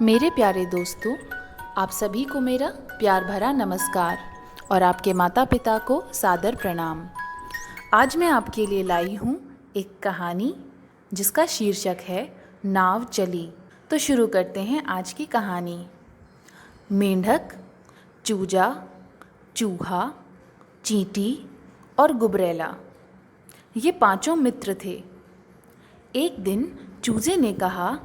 मेरे प्यारे दोस्तों, आप सभी को मेरा प्यार भरा नमस्कार और आपके माता पिता को सादर प्रणाम। आज मैं आपके लिए लाई हूँ एक कहानी जिसका शीर्षक है नाव चली। तो शुरू करते हैं आज की कहानी। मेंढक, चूजा, चूहा, चींटी और गुबरैला, ये पांचों मित्र थे। एक दिन चूजे ने कहा,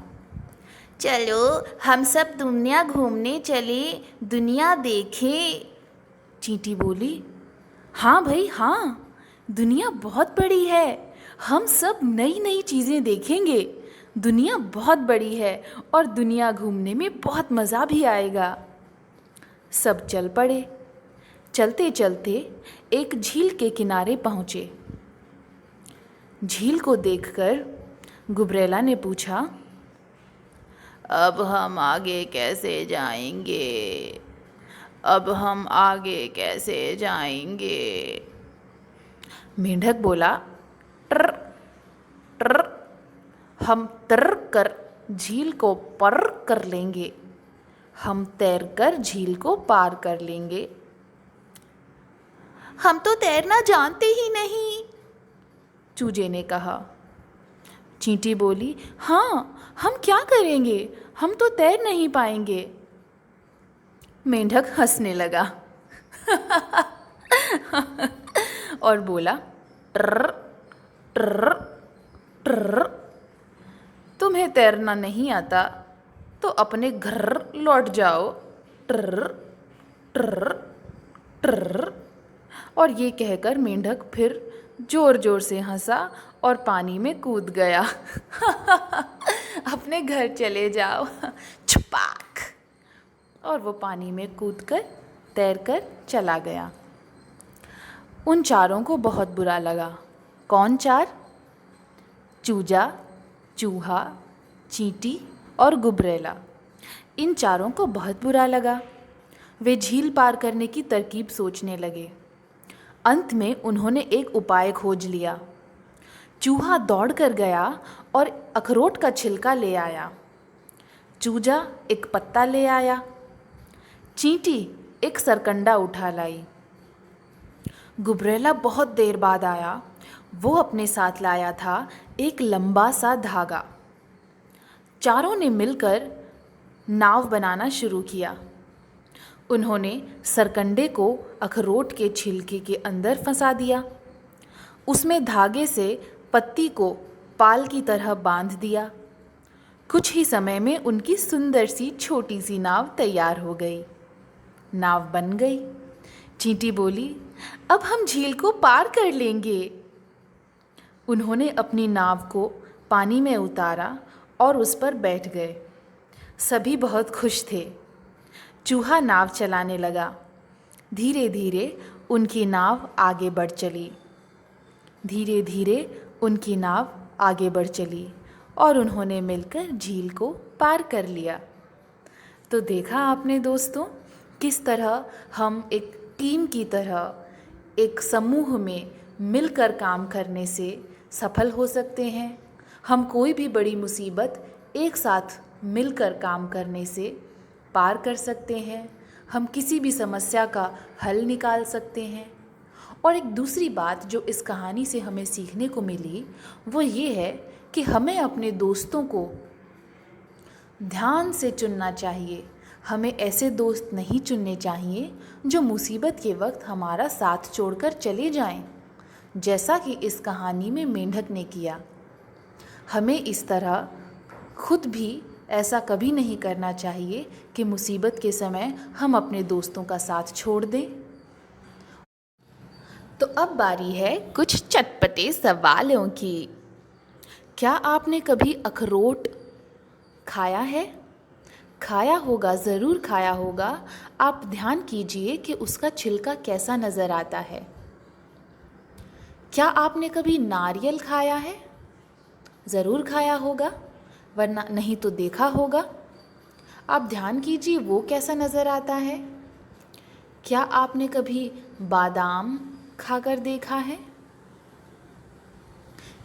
चलो हम सब दुनिया घूमने चले, दुनिया देखें। चींटी बोली, हाँ भाई हाँ, दुनिया बहुत बड़ी है, हम सब नई नई चीज़ें देखेंगे। दुनिया बहुत बड़ी है और दुनिया घूमने में बहुत मज़ा भी आएगा। सब चल पड़े। चलते चलते एक झील के किनारे पहुँचे। झील को देखकर गुबरैला ने पूछा, अब हम आगे कैसे जाएंगे? अब हम आगे कैसे जाएंगे? मेंढक बोला, ट्र ट्र, हम तर कर झील को पर कर लेंगे, हम तैर कर झील को पार कर लेंगे। हम तो तैरना जानते ही नहीं, चूजे ने कहा। चींटी बोली, हाँ, हम क्या करेंगे, हम तो तैर नहीं पाएंगे। मेंढक हंसने लगा और बोला, ट्र ट्र ट्र, तुम्हें तैरना नहीं आता तो अपने घर लौट जाओ। ट्र ट्र ट्र। और ये कहकर मेंढक फिर जोर जोर से हंसा और पानी में कूद गया अपने घर चले जाओ छपाक। और वो पानी में कूदकर तैरकर चला गया। उन चारों को बहुत बुरा लगा। कौन चार? चूजा, चूहा, चींटी और गुबरैला। इन चारों को बहुत बुरा लगा। वे झील पार करने की तरकीब सोचने लगे। अंत में उन्होंने एक उपाय खोज लिया। चूहा दौड़कर गया और अखरोट का छिलका ले आया। चूजा एक पत्ता ले आया। चींटी एक सरकंडा उठा लाई। गुबरैला बहुत देर बाद आया। वो अपने साथ लाया था एक लंबा सा धागा। चारों ने मिलकर नाव बनाना शुरू किया। उन्होंने सरकंडे को अखरोट के छिलके के अंदर फंसा दिया। उसमें धागे से पत्ती को पाल की तरह बांध दिया। कुछ ही समय में उनकी सुंदर सी छोटी सी नाव तैयार हो गई। नाव बन गई। चींटी बोली, अब हम झील को पार कर लेंगे। उन्होंने अपनी नाव को पानी में उतारा और उस पर बैठ गए। सभी बहुत खुश थे। चूहा नाव चलाने लगा। धीरे धीरे उनकी नाव आगे बढ़ चली। धीरे धीरे उनकी नाव आगे बढ़ चली और उन्होंने मिलकर झील को पार कर लिया। तो देखा आपने दोस्तों, किस तरह हम एक टीम की तरह, एक समूह में मिलकर काम करने से सफल हो सकते हैं। हम कोई भी बड़ी मुसीबत एक साथ मिलकर काम करने से पार कर सकते हैं। हम किसी भी समस्या का हल निकाल सकते हैं। और एक दूसरी बात जो इस कहानी से हमें सीखने को मिली वो ये है कि हमें अपने दोस्तों को ध्यान से चुनना चाहिए। हमें ऐसे दोस्त नहीं चुनने चाहिए जो मुसीबत के वक्त हमारा साथ छोड़कर चले जाएं, जैसा कि इस कहानी में मेंढक ने किया। हमें इस तरह खुद भी ऐसा कभी नहीं करना चाहिए कि मुसीबत के समय हम अपने दोस्तों का साथ छोड़ दें। तो अब बारी है कुछ चटपटे सवालों की। क्या आपने कभी अखरोट खाया है? खाया होगा, ज़रूर खाया होगा। आप ध्यान कीजिए कि उसका छिलका कैसा नज़र आता है। क्या आपने कभी नारियल खाया है? ज़रूर खाया होगा, वरना नहीं तो देखा होगा। आप ध्यान कीजिए वो कैसा नज़र आता है। क्या आपने कभी बादाम खाकर देखा है?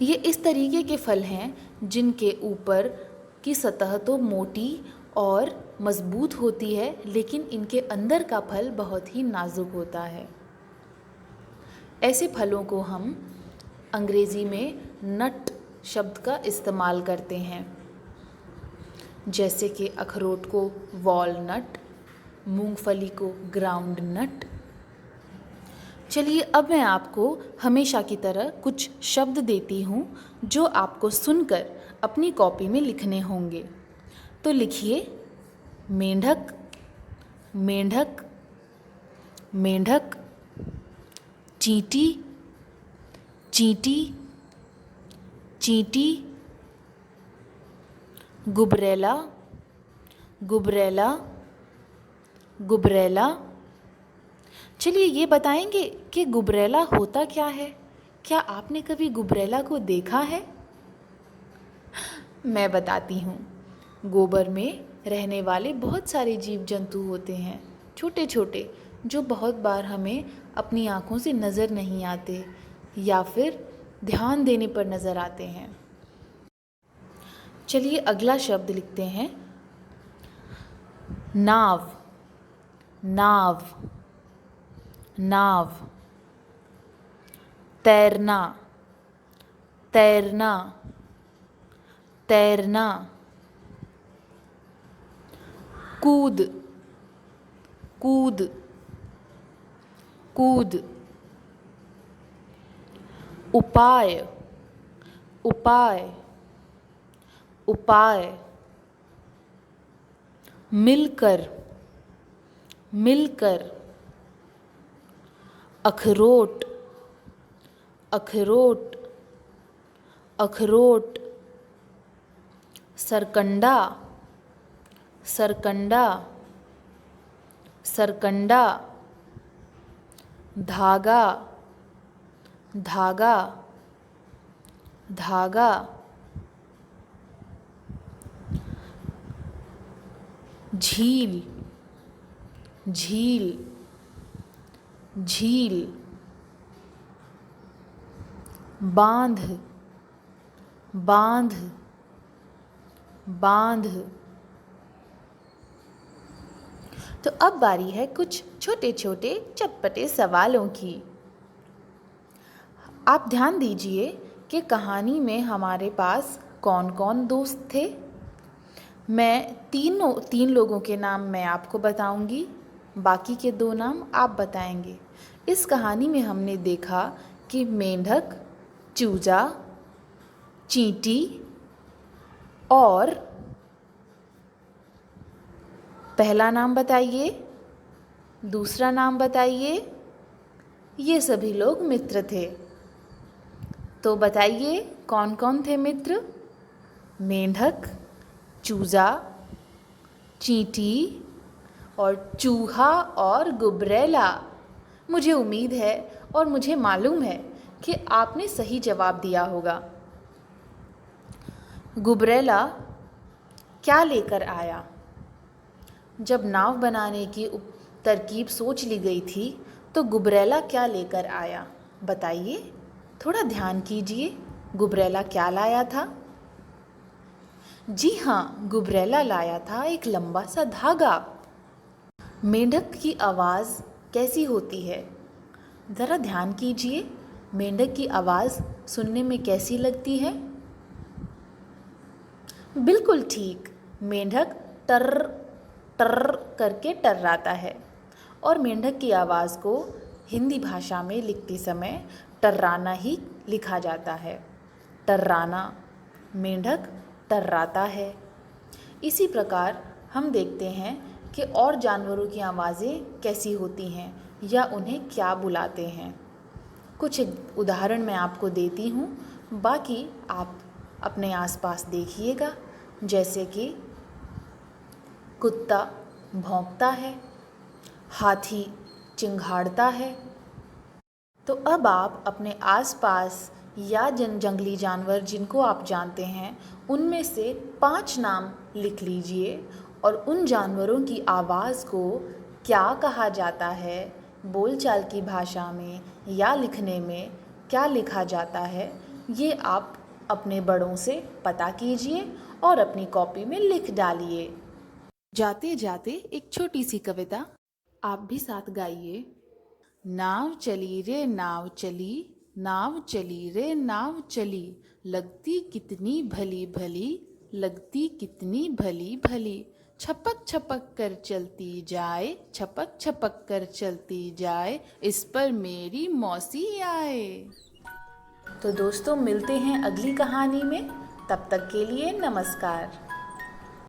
ये इस तरीके के फल हैं जिनके ऊपर की सतह तो मोटी और मज़बूत होती है, लेकिन इनके अंदर का फल बहुत ही नाजुक होता है। ऐसे फलों को हम अंग्रेज़ी में नट शब्द का इस्तेमाल करते हैं, जैसे कि अखरोट को वॉलनट, मूंगफली को ग्राउंड नट। चलिए अब मैं आपको हमेशा की तरह कुछ शब्द देती हूँ जो आपको सुनकर अपनी कॉपी में लिखने होंगे। तो लिखिए मेंढक, मेंढक, मेंढक, चींटी, चींटी, चींटी, गुबरैला, गुबरैला, गुबरैला। चलिए ये बताएंगे कि गुबरैला होता क्या है? क्या आपने कभी गुबरैला को देखा है? मैं बताती हूँ। गोबर में रहने वाले बहुत सारे जीव जंतु होते हैं, छोटे छोटे, जो बहुत बार हमें अपनी आँखों से नज़र नहीं आते या फिर ध्यान देने पर नज़र आते हैं। चलिए अगला शब्द लिखते हैं नाव, नाव, नाव। तैरना, तैरना, तैरना। कूद, कूद, कूद। उपाय, उपाय, उपाय। मिलकर, मिलकर। अखरोट, अखरोट, अखरोट। सरकंडा, सरकंडा, सरकंडा। धागा, धागा, धागा। झील, झील, झील। बांध, बांध, बांध। तो अब बारी है कुछ छोटे छोटे चटपटे सवालों की। आप ध्यान दीजिए कि कहानी में हमारे पास कौन कौन दोस्त थे। मैं तीन लोगों के नाम मैं आपको बताऊंगी, बाकी के 2 नाम आप बताएंगे। इस कहानी में हमने देखा कि मेंढक, चूजा, चींटी और पहला नाम बताइए, दूसरा नाम बताइए, ये सभी लोग मित्र थे। तो बताइए कौन कौन थे मित्र? मेंढक, चूजा, चींटी और चूहा और गुबरैला। मुझे उम्मीद है और मुझे मालूम है कि आपने सही जवाब दिया होगा। गुबरैला क्या लेकर आया? जब नाव बनाने की तरकीब सोच ली गई थी तो गुबरैला क्या लेकर आया? बताइए, थोड़ा ध्यान कीजिए। गुबरैला क्या लाया था? जी हाँ, गुबरैला लाया था एक लंबा सा धागा। मेंढक की आवाज़ कैसी होती है? ज़रा ध्यान कीजिए, मेंढक की आवाज़ सुनने में कैसी लगती है? बिल्कुल ठीक, मेंढक टर्र टर्र करके टर्राता है और मेंढक की आवाज़ को हिंदी भाषा में लिखते समय टर्राना ही लिखा जाता है। टर्राना, मेंढक टर्राता है। इसी प्रकार हम देखते हैं कि और जानवरों की आवाज़ें कैसी होती हैं या उन्हें क्या बुलाते हैं। कुछ उदाहरण मैं आपको देती हूँ, बाकी आप अपने आसपास देखिएगा। जैसे कि कुत्ता भौंकता है, हाथी चिंघाड़ता है। तो अब आप अपने आसपास या जंगली जानवर जिनको आप जानते हैं उनमें से 5 नाम लिख लीजिए और उन जानवरों की आवाज़ को क्या कहा जाता है, बोलचाल की भाषा में या लिखने में क्या लिखा जाता है, ये आप अपने बड़ों से पता कीजिए और अपनी कॉपी में लिख डालिए। जाते जाते एक छोटी सी कविता आप भी साथ गाइए। नाव चली रे नाव चली, नाव चली रे नाव चली, लगती कितनी भली भली, लगती कितनी भली भली, छपक छपक कर चलती जाए, छपक छपक कर चलती जाए, इस पर मेरी मौसी आए। तो दोस्तों मिलते हैं अगली कहानी में, तब तक के लिए नमस्कार।